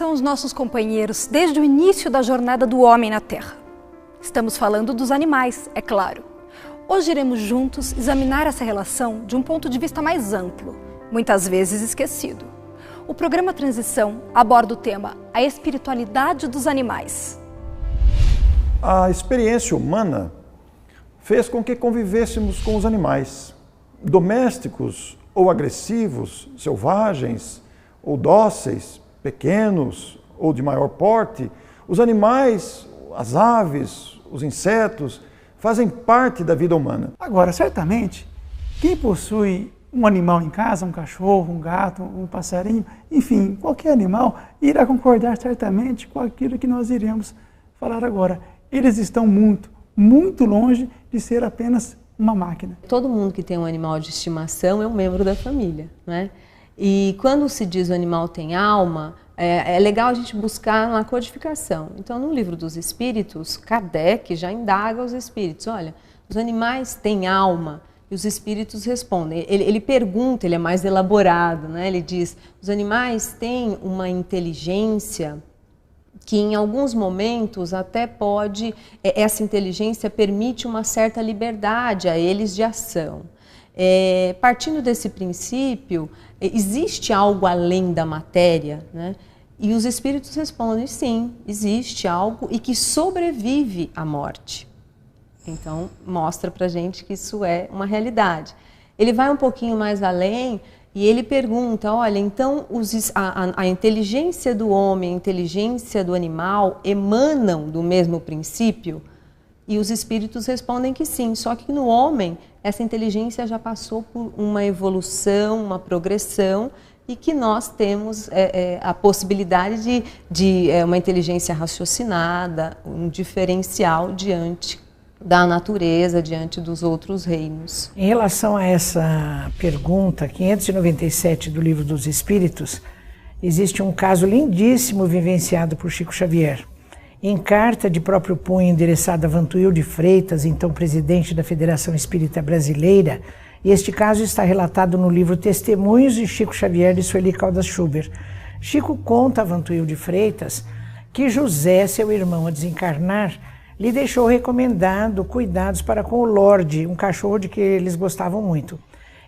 são os nossos companheiros desde o início da jornada do homem na Terra. Estamos falando dos animais, é claro. Hoje iremos juntos examinar essa relação de um ponto de vista mais amplo, muitas vezes esquecido. O programa Transição aborda o tema A Espiritualidade dos Animais. A experiência humana fez com que convivêssemos com os animais, domésticos ou agressivos, selvagens ou dóceis, pequenos ou de maior porte. Os animais, as aves, os insetos, fazem parte da vida humana. Agora, certamente, quem possui um animal em casa, um cachorro, um gato, um passarinho, enfim, qualquer animal, irá concordar certamente com aquilo que nós iremos falar agora. Eles estão muito longe de ser apenas uma máquina. Todo mundo que tem um animal de estimação é um membro da família, né? E quando se diz o animal tem alma, é legal a gente buscar na codificação. Então, no Livro dos Espíritos, Kardec já indaga os espíritos. Olha, os animais têm alma? E os espíritos respondem. Ele pergunta, ele é mais elaborado, né? Ele diz, os animais têm uma inteligência que em alguns momentos até pode, essa inteligência permite uma certa liberdade a eles de ação. Partindo desse princípio, existe algo além da matéria, né? E os espíritos respondem, sim, existe algo e que sobrevive à morte. Então, mostra pra gente que isso é uma realidade. Ele vai um pouquinho mais além e ele pergunta, olha, então a inteligência do homem, a inteligência do animal emanam do mesmo princípio? E os espíritos respondem que sim, só que no homem essa inteligência já passou por uma evolução, uma progressão, e que nós temos a possibilidade de uma inteligência raciocinada, um diferencial diante da natureza, diante dos outros reinos. Em relação a essa pergunta 597 do Livro dos Espíritos, existe um caso lindíssimo vivenciado por Chico Xavier. Em carta de próprio punho endereçada a Vantuil de Freitas, então presidente da Federação Espírita Brasileira, este caso está relatado no livro Testemunhos de Chico Xavier de Sueli Caldas Schubert. Chico conta a Vantuil de Freitas que José, seu irmão a desencarnar, lhe deixou recomendado cuidados para com o Lorde, um cachorro de que eles gostavam muito.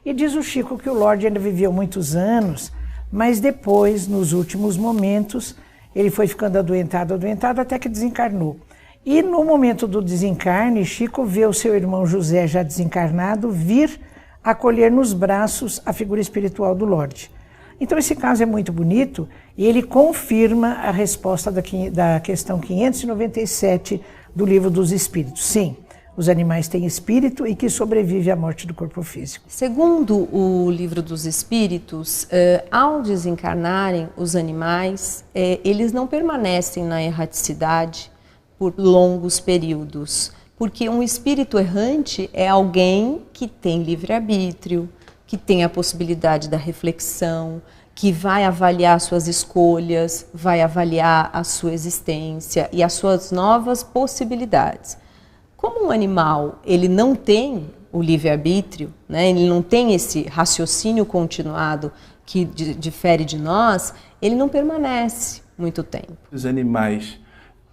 E diz o Chico que o Lorde ainda viveu muitos anos, mas depois, nos últimos momentos, ele foi ficando adoentado até que desencarnou. E no momento do desencarne, Chico vê o seu irmão José, já desencarnado, vir acolher nos braços a figura espiritual do Lorde. Então esse caso é muito bonito e ele confirma a resposta da questão 597 do Livro dos Espíritos. Sim, os animais têm espírito e que sobrevive à morte do corpo físico. Segundo o Livro dos Espíritos, ao desencarnarem os animais, eles não permanecem na erraticidade por longos períodos, porque um espírito errante é alguém que tem livre-arbítrio, que tem a possibilidade da reflexão, que vai avaliar suas escolhas, vai avaliar a sua existência e as suas novas possibilidades. Como um animal ele não tem o livre-arbítrio, né, ele não tem esse raciocínio continuado que difere de nós, ele não permanece muito tempo. Os animais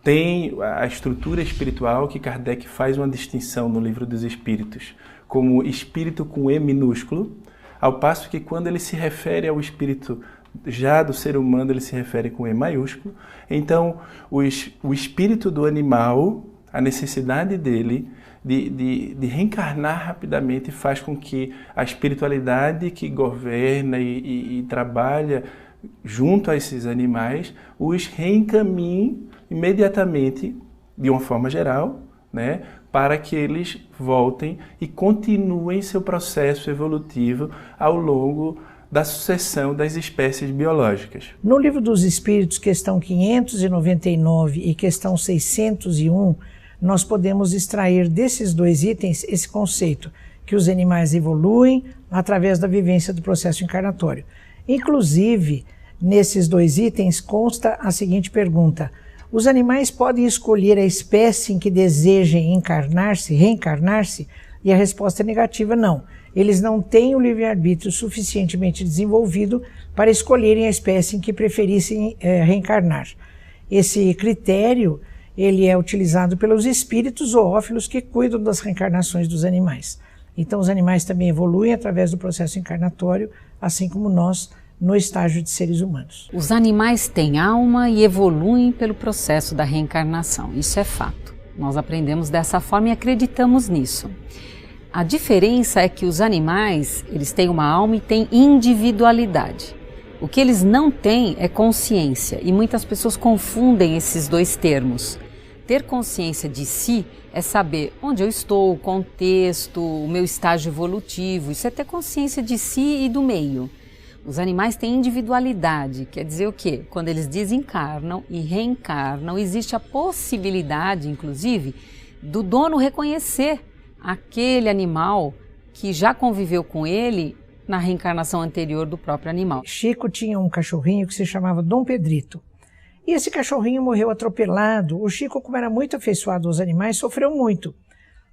têm a estrutura espiritual que Kardec faz uma distinção no Livro dos Espíritos, como espírito com E minúsculo, ao passo que quando ele se refere ao espírito já do ser humano, ele se refere com E maiúsculo. Então, o espírito do animal, a necessidade dele de reencarnar rapidamente faz com que a espiritualidade que governa e trabalha junto a esses animais os reencaminhe imediatamente, de uma forma geral, né, para que eles voltem e continuem seu processo evolutivo ao longo da sucessão das espécies biológicas. No Livro dos Espíritos, questão 599 e questão 601, nós podemos extrair desses dois itens esse conceito, que os animais evoluem através da vivência do processo encarnatório. Inclusive, nesses dois itens consta a seguinte pergunta: os animais podem escolher a espécie em que desejem reencarnar-se? E a resposta é negativa, não. eles não têm o livre-arbítrio suficientemente desenvolvido para escolherem a espécie em que preferissem reencarnar. Esse critério ele é utilizado pelos espíritos zoófilos que cuidam das reencarnações dos animais. Então os animais também evoluem através do processo encarnatório, assim como nós no estágio de seres humanos. Os animais têm alma e evoluem pelo processo da reencarnação, isso é fato. Nós aprendemos dessa forma e acreditamos nisso. A diferença é que os animais, eles têm uma alma e têm individualidade. O que eles não têm é consciência e muitas pessoas confundem esses dois termos. Ter consciência de si é saber onde eu estou, o contexto, o meu estágio evolutivo, isso é ter consciência de si e do meio. Os animais têm individualidade, quer dizer o quê? Quando eles desencarnam e reencarnam, existe a possibilidade, inclusive, do dono reconhecer aquele animal que já conviveu com ele na reencarnação anterior do próprio animal. Chico tinha um cachorrinho que se chamava Dom Pedrito. E esse cachorrinho morreu atropelado. O Chico, como era muito afeiçoado aos animais, sofreu muito.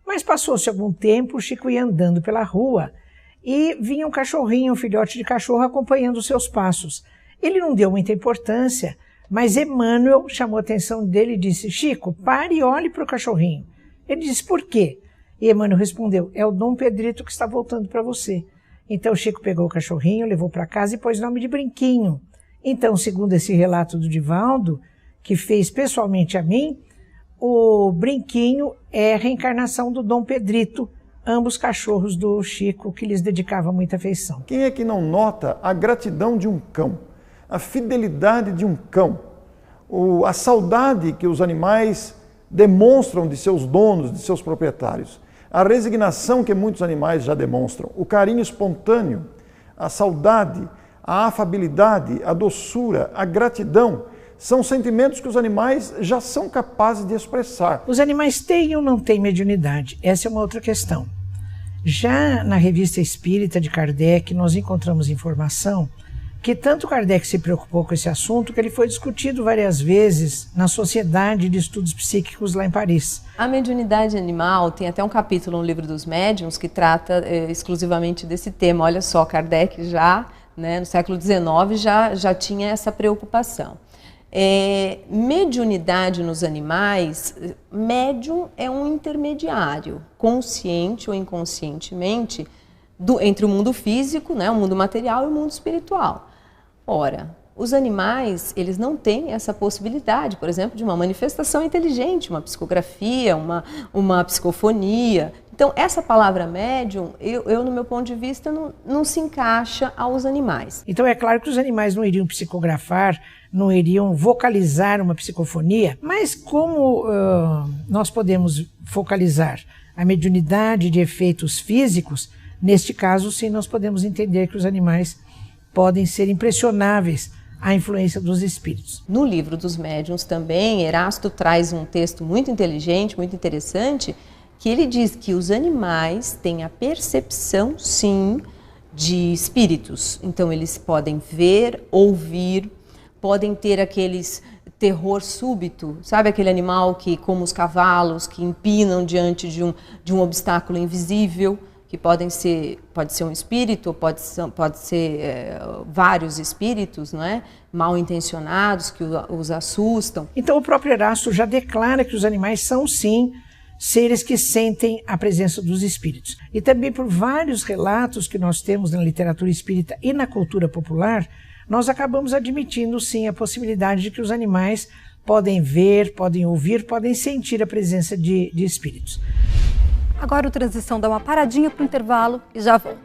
Mas passou-se algum tempo, o Chico ia andando pela rua e vinha um cachorrinho, um filhote de cachorro, acompanhando os seus passos. Ele não deu muita importância, mas Emmanuel chamou a atenção dele e disse: Chico, pare e olhe para o cachorrinho. Ele disse: por quê? E Emmanuel respondeu: é o Dom Pedrito que está voltando para você. Então o Chico pegou o cachorrinho, levou para casa e pôs o nome de Brinquinho. Então, segundo esse relato do Divaldo, que fez pessoalmente a mim, o Brinquinho é a reencarnação do Dom Pedrito, ambos cachorros do Chico, que lhes dedicava muita afeição. Quem é que não nota a gratidão de um cão, a fidelidade de um cão, a saudade que os animais demonstram de seus donos, de seus proprietários, a resignação que muitos animais já demonstram, o carinho espontâneo, a saudade, a afabilidade, a doçura, a gratidão, são sentimentos que os animais já são capazes de expressar. Os animais têm ou não têm mediunidade? Essa é uma outra questão. Já na Revista Espírita de Kardec, nós encontramos informação que tanto Kardec se preocupou com esse assunto que ele foi discutido várias vezes na Sociedade de Estudos Psíquicos lá em Paris. A mediunidade animal tem até um capítulo no Livro dos Médiuns que trata exclusivamente desse tema. Olha só, Kardec já, no século XIX, já tinha essa preocupação. Mediunidade nos animais, médium é um intermediário, consciente ou inconscientemente, entre o mundo físico, o mundo material e o mundo espiritual. Ora, os animais, eles não têm essa possibilidade, por exemplo, de uma manifestação inteligente, uma psicografia, uma psicofonia. Então, essa palavra médium, eu no meu ponto de vista, não se encaixa aos animais. Então, é claro que os animais não iriam psicografar, não iriam vocalizar uma psicofonia, mas como nós podemos focalizar a mediunidade de efeitos físicos, neste caso, sim, nós podemos entender que os animais podem ser impressionáveis à influência dos espíritos. No Livro dos Médiuns também, Erasto traz um texto muito inteligente, muito interessante, que ele diz que os animais têm a percepção, sim, de espíritos. Então, eles podem ver, ouvir, podem ter aqueles terror súbito, sabe aquele animal que, como os cavalos, que empinam diante de um obstáculo invisível, que pode ser um espírito, pode ser vários espíritos, mal intencionados, que os assustam. Então o próprio Erasto já declara que os animais são sim seres que sentem a presença dos espíritos. E também por vários relatos que nós temos na literatura espírita e na cultura popular, nós acabamos admitindo sim a possibilidade de que os animais podem ver, podem ouvir, podem sentir a presença de espíritos. Agora o Transição dá uma paradinha para o intervalo e já volta.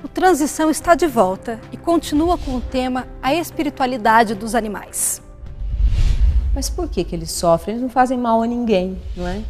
O Transição está de volta e continua com o tema A Espiritualidade dos Animais. Mas por que eles sofrem? Eles não fazem mal a ninguém, não é?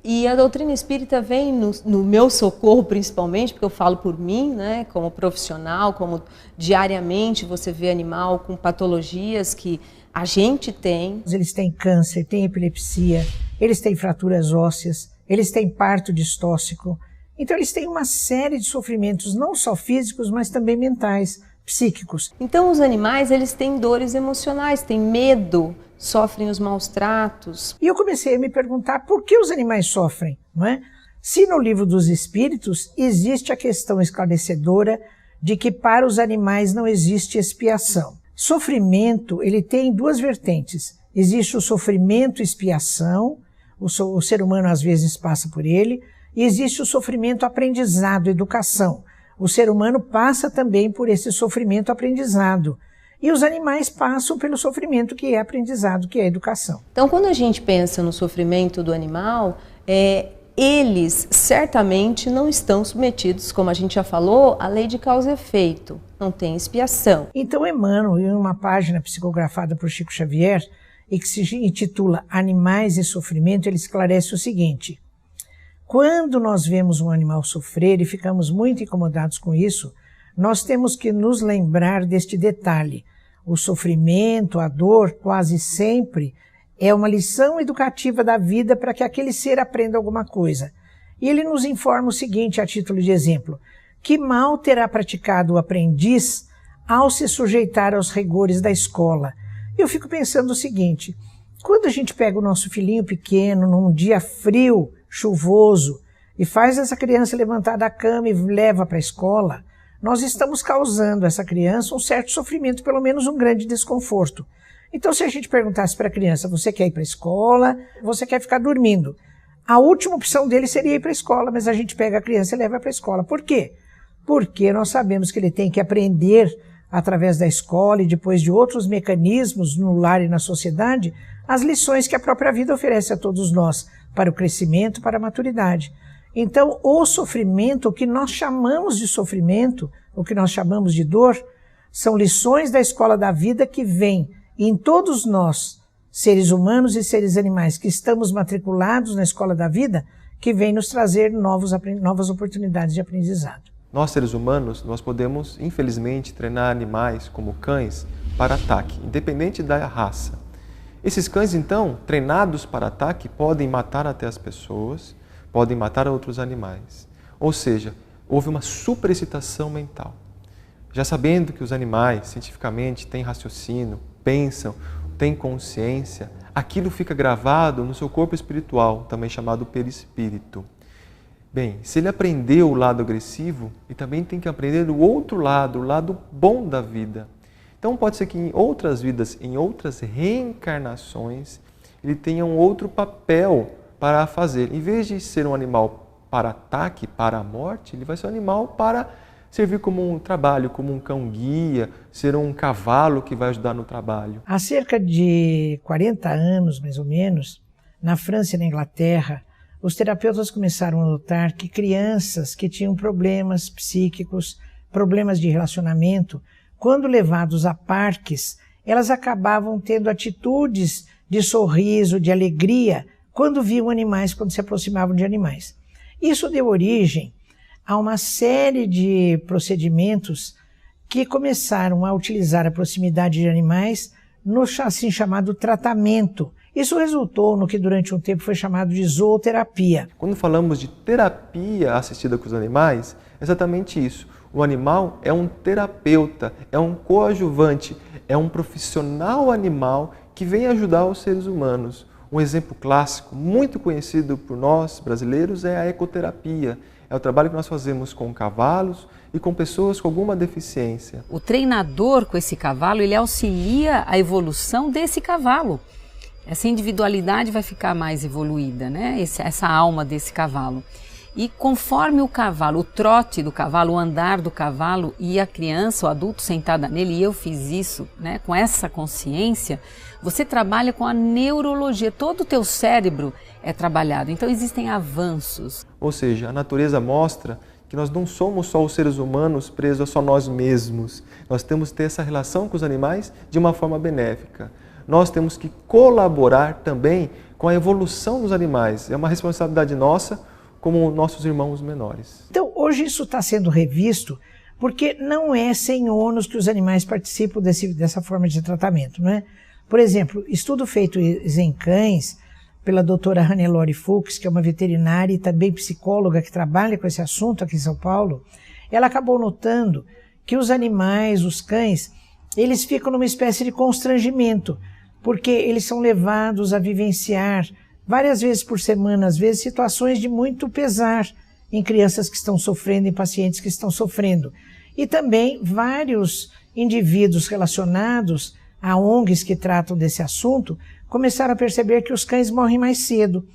E a doutrina espírita vem no meu socorro, principalmente, porque eu falo por mim, como profissional, como diariamente você vê animal com patologias que a gente tem. Eles têm câncer, têm epilepsia, eles têm fraturas ósseas, eles têm parto distóxico. Então eles têm uma série de sofrimentos, não só físicos, mas também mentais, psíquicos. Então os animais, eles têm dores emocionais, têm medo, sofrem os maus tratos. E eu comecei a me perguntar por que os animais sofrem, não é? Se no livro dos Espíritos existe a questão esclarecedora de que para os animais não existe expiação. Sofrimento, ele tem duas vertentes. Existe o sofrimento expiação, o ser humano às vezes passa por ele, e existe o sofrimento aprendizado, educação. O ser humano passa também por esse sofrimento aprendizado. E os animais passam pelo sofrimento que é aprendizado, que é educação. Então, quando a gente pensa no sofrimento do animal, eles certamente não estão submetidos, como a gente já falou, à lei de causa e efeito. Não tem expiação. Então, Emmanuel, em uma página psicografada por Chico Xavier, e que se intitula Animais e Sofrimento, ele esclarece o seguinte: quando nós vemos um animal sofrer e ficamos muito incomodados com isso, nós temos que nos lembrar deste detalhe. O sofrimento, a dor, quase sempre é uma lição educativa da vida para que aquele ser aprenda alguma coisa. E ele nos informa o seguinte, a título de exemplo: que mal terá praticado o aprendiz ao se sujeitar aos rigores da escola? Eu fico pensando o seguinte: quando a gente pega o nosso filhinho pequeno num dia frio, chuvoso, e faz essa criança levantar da cama e leva para a escola, nós estamos causando a essa criança um certo sofrimento, pelo menos um grande desconforto. Então, se a gente perguntasse para a criança: você quer ir para a escola, você quer ficar dormindo? A última opção dele seria ir para a escola, mas a gente pega a criança e leva para a escola. Por quê? Porque nós sabemos que ele tem que aprender através da escola e depois de outros mecanismos no lar e na sociedade, as lições que a própria vida oferece a todos nós, para o crescimento, para a maturidade. Então, o sofrimento, o que nós chamamos de sofrimento, o que nós chamamos de dor, são lições da escola da vida que vêm em todos nós, seres humanos e seres animais, que estamos matriculados na escola da vida, que vem nos trazer novas oportunidades de aprendizado. Nós, seres humanos, nós podemos, infelizmente, treinar animais como cães para ataque, independente da raça. Esses cães, então, treinados para ataque, podem matar até as pessoas, podem matar outros animais. Ou seja, houve uma superexcitação mental. Já sabendo que os animais, cientificamente, têm raciocínio, pensam, têm consciência, aquilo fica gravado no seu corpo espiritual, também chamado perispírito. Bem, se ele aprendeu o lado agressivo, ele também tem que aprender o outro lado, o lado bom da vida. Então pode ser que em outras vidas, em outras reencarnações, ele tenha um outro papel para fazer. Em vez de ser um animal para ataque, para a morte, ele vai ser um animal para servir como um trabalho, como um cão-guia, ser um cavalo que vai ajudar no trabalho. Há cerca de 40 anos, mais ou menos, na França e na Inglaterra, os terapeutas começaram a notar que crianças que tinham problemas psíquicos, problemas de relacionamento, quando levados a parques, elas acabavam tendo atitudes de sorriso, de alegria, quando viam animais, quando se aproximavam de animais. Isso deu origem a uma série de procedimentos que começaram a utilizar a proximidade de animais no assim chamado tratamento. Isso resultou no que durante um tempo foi chamado de zooterapia. Quando falamos de terapia assistida com os animais, é exatamente isso. O animal é um terapeuta, é um coadjuvante, é um profissional animal que vem ajudar os seres humanos. Um exemplo clássico, muito conhecido por nós brasileiros, é a ecoterapia. É o trabalho que nós fazemos com cavalos e com pessoas com alguma deficiência. O treinador com esse cavalo, ele auxilia a evolução desse cavalo. Essa individualidade vai ficar mais evoluída, né? Essa alma desse cavalo. E conforme o cavalo, o trote do cavalo, o andar do cavalo e a criança, o adulto sentada nele, e eu fiz isso, né, com essa consciência, você trabalha com a neurologia, todo o teu cérebro é trabalhado, então existem avanços. Ou seja, a natureza mostra que nós não somos só os seres humanos presos a só nós mesmos, nós temos que ter essa relação com os animais de uma forma benéfica. Nós temos que colaborar também com a evolução dos animais, é uma responsabilidade nossa, como nossos irmãos menores. Então, hoje isso está sendo revisto, porque não é sem ônus que os animais participam dessa forma de tratamento, não é? Por exemplo, estudo feito em cães pela doutora Hannelore Fuchs, que é uma veterinária e também psicóloga que trabalha com esse assunto aqui em São Paulo, ela acabou notando que os animais, os cães, eles ficam numa espécie de constrangimento, porque eles são levados a vivenciar várias vezes por semana, às vezes, situações de muito pesar em crianças que estão sofrendo, em pacientes que estão sofrendo. E também vários indivíduos relacionados a ONGs que tratam desse assunto começaram a perceber que os cães morrem mais cedo.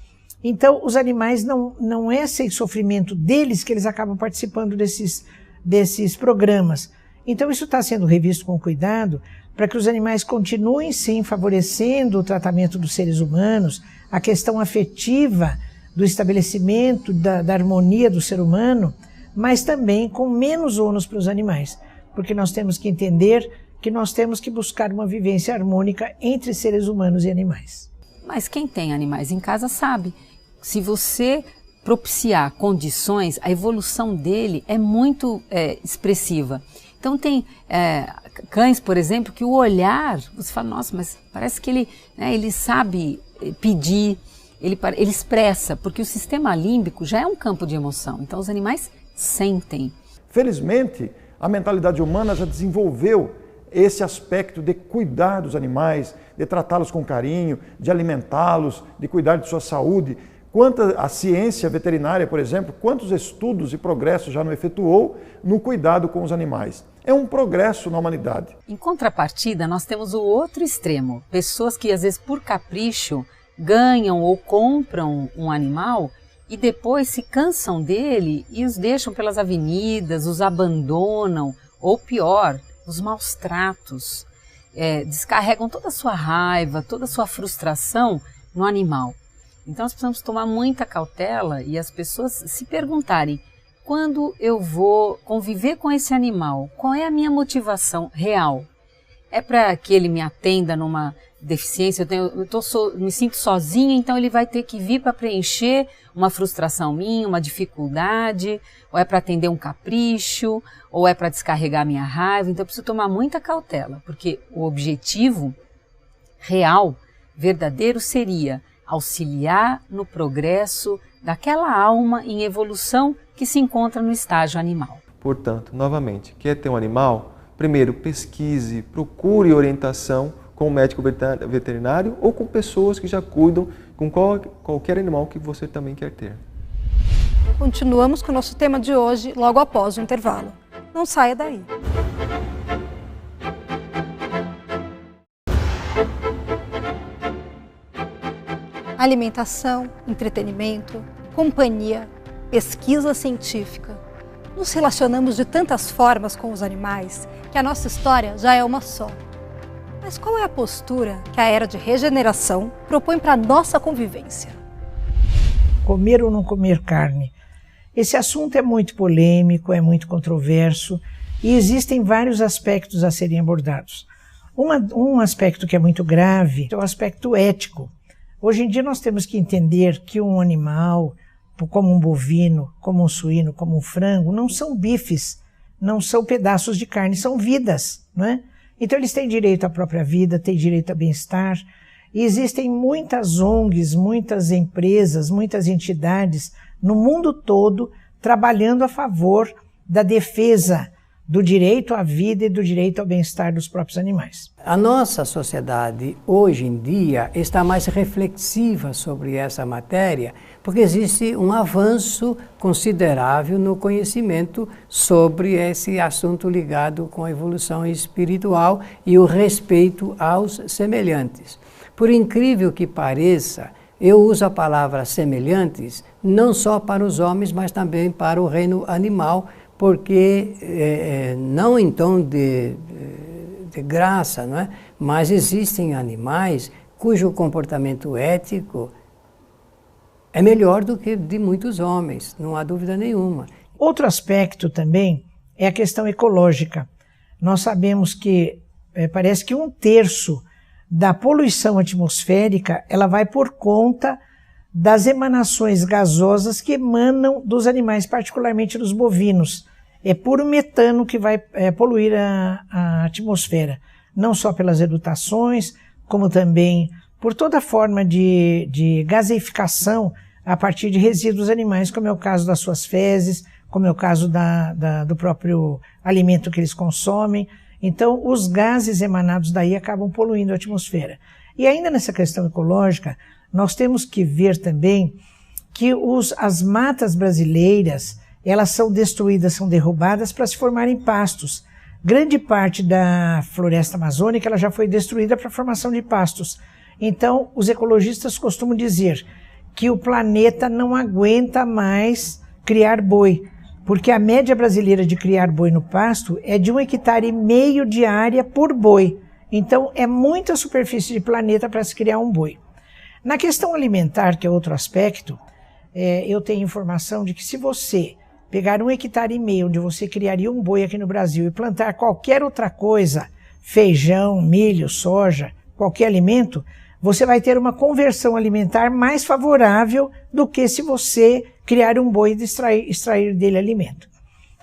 Então, os animais não é sem sofrimento deles que eles acabam participando desses programas. Então, isso está sendo revisto com cuidado para que os animais continuem, sim, favorecendo o tratamento dos seres humanos, a questão afetiva do estabelecimento da harmonia do ser humano, mas também com menos ônus para os animais, porque nós temos que entender que nós temos que buscar uma vivência harmônica entre seres humanos e animais. Mas quem tem animais em casa sabe, se você propiciar condições, a evolução dele é muito expressiva. Então tem cães, por exemplo, que o olhar, você fala, nossa, mas parece que ele sabe pedir, ele expressa, porque o sistema límbico já é um campo de emoção, então os animais sentem. Felizmente, a mentalidade humana já desenvolveu esse aspecto de cuidar dos animais, de tratá-los com carinho, de alimentá-los, de cuidar de sua saúde. Quanto a ciência veterinária, por exemplo, quantos estudos e progressos já não efetuou no cuidado com os animais. É um progresso na humanidade. Em contrapartida, nós temos o outro extremo. Pessoas que, às vezes, por capricho, ganham ou compram um animal e depois se cansam dele e os deixam pelas avenidas, os abandonam, ou pior, os maus tratos. Descarregam toda a sua raiva, toda a sua frustração no animal. Então nós precisamos tomar muita cautela e as pessoas se perguntarem, quando eu vou conviver com esse animal, qual é a minha motivação real? É para que ele me atenda numa deficiência, me sinto sozinha, então ele vai ter que vir para preencher uma frustração minha, uma dificuldade, ou é para atender um capricho, ou é para descarregar minha raiva. Então eu preciso tomar muita cautela, porque o objetivo real, verdadeiro, seria auxiliar no progresso daquela alma em evolução que se encontra no estágio animal. Portanto, novamente, quer ter um animal? Primeiro, pesquise, procure orientação com o médico veterinário ou com pessoas que já cuidam com qualquer animal que você também quer ter. Continuamos com o nosso tema de hoje logo após o intervalo. Não saia daí. Alimentação, entretenimento, companhia, pesquisa científica. Nos relacionamos de tantas formas com os animais que a nossa história já é uma só. Mas qual é a postura que a era de regeneração propõe para a nossa convivência? Comer ou não comer carne? Esse assunto é muito polêmico, é muito controverso e existem vários aspectos a serem abordados. Um aspecto que é muito grave é o aspecto ético. Hoje em dia nós temos que entender que um animal, como um bovino, como um suíno, como um frango, não são bifes, não são pedaços de carne, são vidas, não é? Então eles têm direito à própria vida, têm direito a bem-estar. E existem muitas ONGs, muitas empresas, muitas entidades no mundo todo trabalhando a favor da defesa do direito à vida e do direito ao bem-estar dos próprios animais. A nossa sociedade, hoje em dia, está mais reflexiva sobre essa matéria, porque existe um avanço considerável no conhecimento sobre esse assunto ligado com a evolução espiritual e o respeito aos semelhantes. Por incrível que pareça, eu uso a palavra semelhantes não só para os homens, mas também para o reino animal, porque não em tom de graça, não é? Mas existem animais cujo comportamento ético é melhor do que de muitos homens, não há dúvida nenhuma. Outro aspecto também é a questão ecológica. Nós sabemos que parece que 1/3 da poluição atmosférica ela vai por conta das emanações gasosas que emanam dos animais, particularmente dos bovinos. É puro metano que vai poluir a atmosfera, não só pelas eruttações, como também por toda forma de gaseificação a partir de resíduos animais, como é o caso das suas fezes, como é o caso do próprio alimento que eles consomem. Então, os gases emanados daí acabam poluindo a atmosfera. E ainda nessa questão ecológica, nós temos que ver também que as matas brasileiras, elas são destruídas, são derrubadas para se formarem pastos. Grande parte da floresta amazônica ela já foi destruída para a formação de pastos. Então, os ecologistas costumam dizer que o planeta não aguenta mais criar boi, porque a média brasileira de criar boi no pasto é de 1,5 hectare de área por boi. Então, é muita superfície de planeta para se criar um boi. Na questão alimentar, que é outro aspecto, eu tenho informação de que se você pegar 1,5 hectare onde você criaria um boi aqui no Brasil e plantar qualquer outra coisa, feijão, milho, soja, qualquer alimento, você vai ter uma conversão alimentar mais favorável do que se você criar um boi e extrair dele alimento.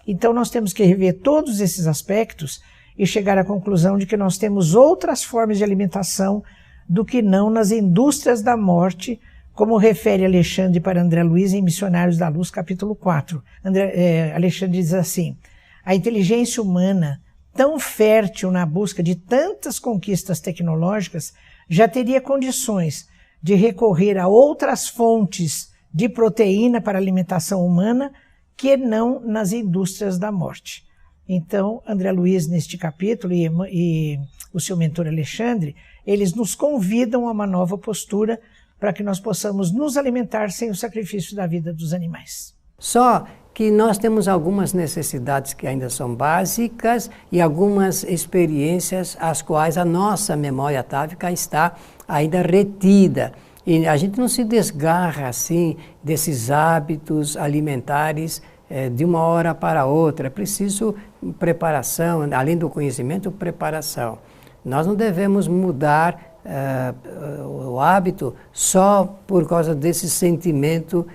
Então nós temos que rever todos esses aspectos e chegar à conclusão de que nós temos outras formas de alimentação do que não nas indústrias da morte, como refere Alexandre para André Luiz em Missionários da Luz, capítulo 4. Alexandre diz assim: a inteligência humana, tão fértil na busca de tantas conquistas tecnológicas, já teria condições de recorrer a outras fontes de proteína para alimentação humana que não nas indústrias da morte. Então, André Luiz, neste capítulo, e o seu mentor Alexandre, eles nos convidam a uma nova postura para que nós possamos nos alimentar sem o sacrifício da vida dos animais. Só que nós temos algumas necessidades que ainda são básicas e algumas experiências às quais a nossa memória atávica está ainda retida. E a gente não se desgarra assim desses hábitos alimentares de uma hora para outra. É preciso preparação, além do conhecimento, preparação. Nós não devemos mudar o hábito só por causa desse sentimento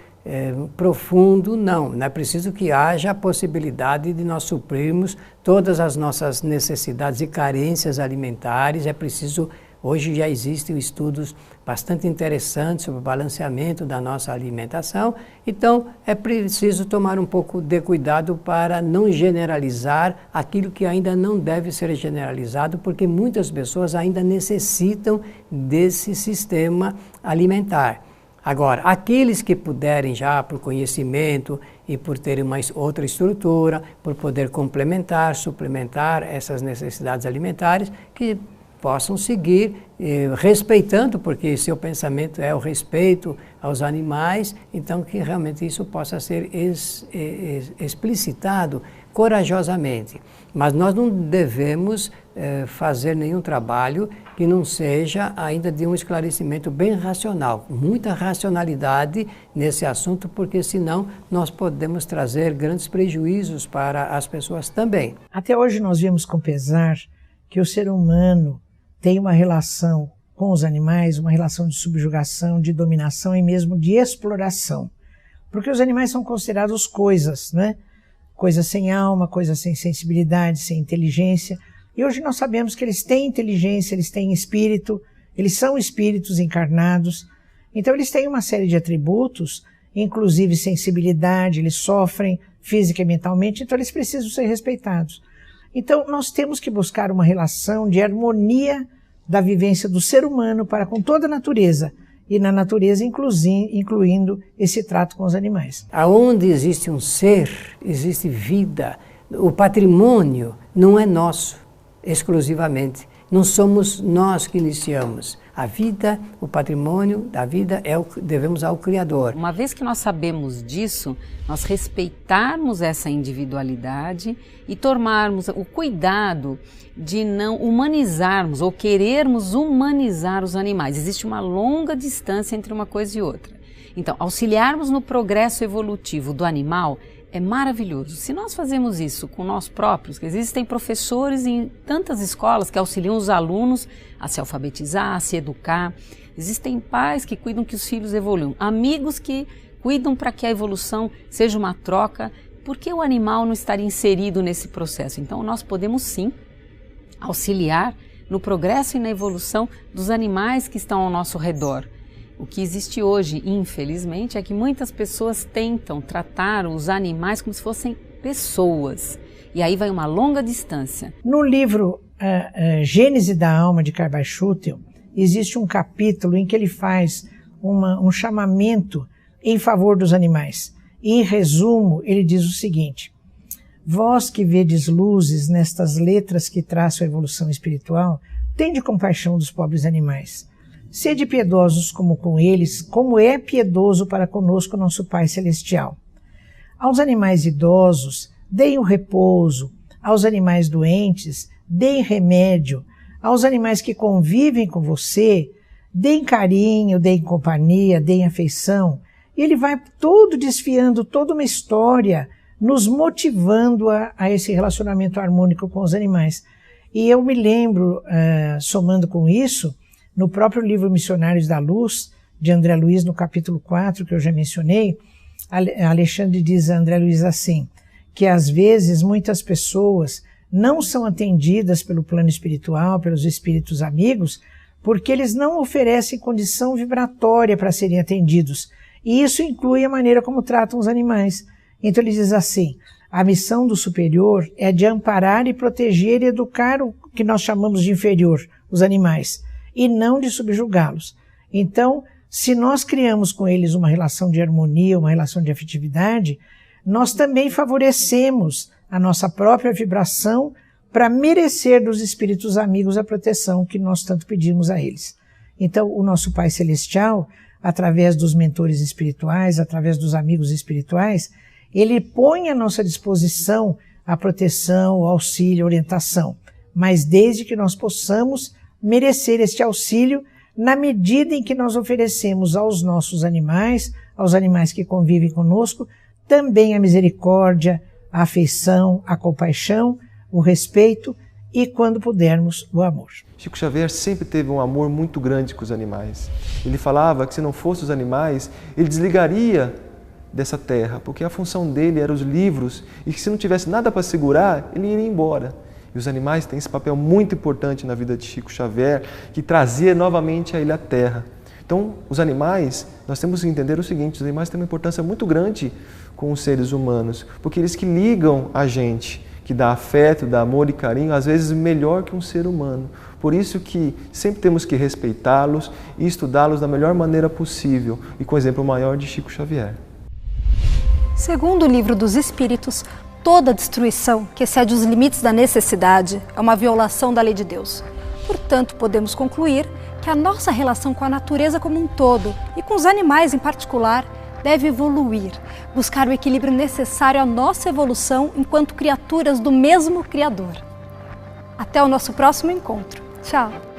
profundo, não. É preciso que haja a possibilidade de nós suprirmos todas as nossas necessidades e carências alimentares. É preciso, hoje já existem estudos bastante interessantes sobre o balanceamento da nossa alimentação, então é preciso tomar um pouco de cuidado para não generalizar aquilo que ainda não deve ser generalizado, porque muitas pessoas ainda necessitam desse sistema alimentar. Agora, aqueles que puderem já por conhecimento e por terem uma outra estrutura, por poder complementar, suplementar essas necessidades alimentares, que possam seguir respeitando, porque seu pensamento é o respeito aos animais, então que realmente isso possa ser explicitado corajosamente. Mas nós não devemos fazer nenhum trabalho que não seja ainda de um esclarecimento bem racional, muita racionalidade nesse assunto, porque senão nós podemos trazer grandes prejuízos para as pessoas também. Até hoje nós vimos com pesar que o ser humano tem uma relação com os animais, uma relação de subjugação, de dominação e mesmo de exploração. Porque os animais são considerados coisas, né? Coisas sem alma, coisas sem sensibilidade, sem inteligência. E hoje nós sabemos que eles têm inteligência, eles têm espírito, eles são espíritos encarnados. Então eles têm uma série de atributos, inclusive sensibilidade, eles sofrem física e mentalmente, então eles precisam ser respeitados. Então nós temos que buscar uma relação de harmonia da vivência do ser humano para com toda a natureza, e na natureza incluindo esse trato com os animais. Aonde existe um ser, existe vida. O patrimônio não é nosso exclusivamente. Não somos nós que iniciamos. A vida, o patrimônio da vida devemos ao Criador. Uma vez que nós sabemos disso, nós respeitarmos essa individualidade e tomarmos o cuidado de não humanizarmos ou querermos humanizar os animais. Existe uma longa distância entre uma coisa e outra. Então, auxiliarmos no progresso evolutivo do animal é maravilhoso. Se nós fazemos isso com nós próprios, que existem professores em tantas escolas que auxiliam os alunos a se alfabetizar, a se educar. Existem pais que cuidam que os filhos evoluam, amigos que cuidam para que a evolução seja uma troca. Por que o animal não estaria inserido nesse processo? Então nós podemos sim auxiliar no progresso e na evolução dos animais que estão ao nosso redor. O que existe hoje, infelizmente, é que muitas pessoas tentam tratar os animais como se fossem pessoas. E aí vai uma longa distância. No livro Gênese da Alma, de Carl Schutel, existe um capítulo em que ele faz um chamamento em favor dos animais. E, em resumo, ele diz o seguinte: vós que vedes luzes nestas letras que traçam a evolução espiritual, tende compaixão dos pobres animais. Sede piedosos como com eles, como é piedoso para conosco nosso Pai Celestial. Aos animais idosos, deem o repouso, aos animais doentes, deem remédio, aos animais que convivem com você, deem carinho, deem companhia, deem afeição. E ele vai todo desfiando toda uma história, nos motivando a esse relacionamento harmônico com os animais. E eu me lembro, somando com isso, no próprio livro Missionários da Luz, de André Luiz, no capítulo 4, que eu já mencionei, Alexandre diz a André Luiz assim, que às vezes muitas pessoas não são atendidas pelo plano espiritual, pelos espíritos amigos, porque eles não oferecem condição vibratória para serem atendidos. E isso inclui a maneira como tratam os animais. Então ele diz assim, a missão do superior é de amparar e proteger e educar o que nós chamamos de inferior, os animais, e não de subjugá-los. Então, se nós criamos com eles uma relação de harmonia, uma relação de afetividade, nós também favorecemos a nossa própria vibração para merecer dos espíritos amigos a proteção que nós tanto pedimos a eles. Então, o nosso Pai Celestial, através dos mentores espirituais, através dos amigos espirituais, ele põe à nossa disposição a proteção, o auxílio, a orientação, mas desde que nós possamos merecer este auxílio na medida em que nós oferecemos aos nossos animais, aos animais que convivem conosco, também a misericórdia, a afeição, a compaixão, o respeito e, quando pudermos, o amor. Chico Xavier sempre teve um amor muito grande com os animais. Ele falava que se não fossem os animais, ele desligaria dessa terra, porque a função dele era os livros e que se não tivesse nada para segurar, ele iria embora. E os animais têm esse papel muito importante na vida de Chico Xavier, que trazia novamente a ele à Terra. Então, os animais, nós temos que entender o seguinte, os animais têm uma importância muito grande com os seres humanos, porque eles que ligam a gente, que dá afeto, dá amor e carinho, às vezes melhor que um ser humano. Por isso que sempre temos que respeitá-los e estudá-los da melhor maneira possível, e com o exemplo maior de Chico Xavier. Segundo o Livro dos Espíritos, toda destruição que excede os limites da necessidade é uma violação da lei de Deus. Portanto, podemos concluir que a nossa relação com a natureza como um todo e com os animais em particular deve evoluir, buscar o equilíbrio necessário à nossa evolução enquanto criaturas do mesmo Criador. Até o nosso próximo encontro. Tchau!